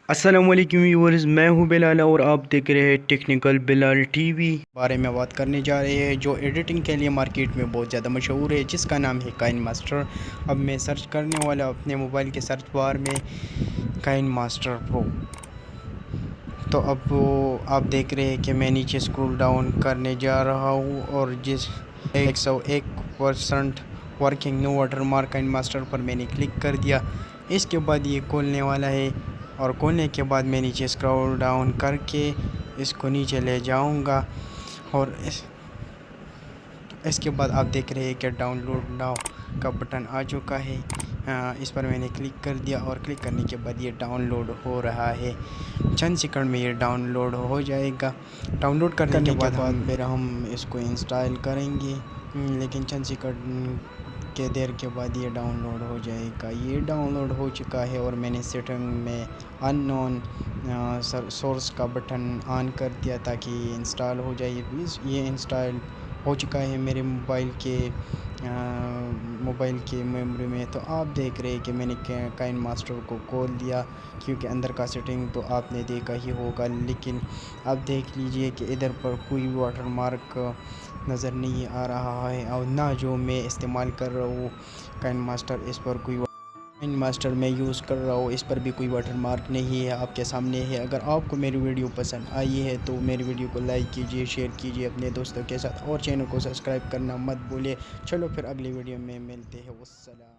السلام علیکم ویورز، میں ہوں بلال اور آپ دیکھ رہے ہیں ٹیکنیکل بلال ٹی وی بارے میں بات کرنے جا رہے ہیں جو ایڈیٹنگ کے لیے مارکیٹ میں بہت زیادہ مشہور ہے، جس کا نام ہے کائن ماسٹر۔ اب میں سرچ کرنے والا اپنے موبائل کے سرچ بار میں کائن ماسٹر پرو، تو اب آپ دیکھ رہے ہیں کہ میں نیچے سکرول ڈاؤن کرنے جا رہا ہوں اور جس 101% ورکنگ نو واٹر مارک کائن ماسٹر پر میں نے کلک کر دیا۔ اس کے بعد یہ کھولنے والا ہے اور کھولنے کے بعد میں نیچے سکرول ڈاؤن کر کے اس کو نیچے لے جاؤں گا اور اس کے بعد آپ دیکھ رہے ہیں کہ ڈاؤن لوڈ ناؤ کا بٹن آ چکا ہے۔ اس پر میں نے کلک کر دیا اور کلک کرنے کے بعد یہ ڈاؤن لوڈ ہو رہا ہے۔ چند سیکنڈ میں یہ ڈاؤن لوڈ ہو جائے گا۔ ڈاؤن لوڈ کرنے کے بعد پھر ہم اس کو انسٹال کریں گے، لیکن چند سیکنڈ کے دیر کے بعد یہ ڈاؤن لوڈ ہو جائے گا۔ یہ ڈاؤن لوڈ ہو چکا ہے اور میں نے سیٹنگ میں ان نون سورس کا بٹن آن کر دیا تاکہ یہ انسٹال ہو جائے۔ یہ انسٹال ہو چکا ہے میرے موبائل کے میموری میں۔ تو آپ دیکھ رہے ہیں کہ میں نے کائن ماسٹر کو کھول دیا، کیونکہ اندر کا سیٹنگ تو آپ نے دیکھا ہی ہوگا، لیکن آپ دیکھ لیجئے کہ ادھر پر کوئی واٹر مارک نظر نہیں آ رہا ہے، اور نہ جو میں استعمال کر رہا ہوں کائن ماسٹر، اس پر کوئی کائن ماسٹر میں یوز کر رہا ہوں، اس پر بھی کوئی واٹر مارک نہیں ہے، آپ کے سامنے ہے۔ اگر آپ کو میری ویڈیو پسند آئی ہے تو میری ویڈیو کو لائک کیجئے، شیئر کیجئے اپنے دوستوں کے ساتھ، اور چینل کو سبسکرائب کرنا مت بھولے۔ چلو پھر اگلی ویڈیو میں ملتے ہیں، والسلام۔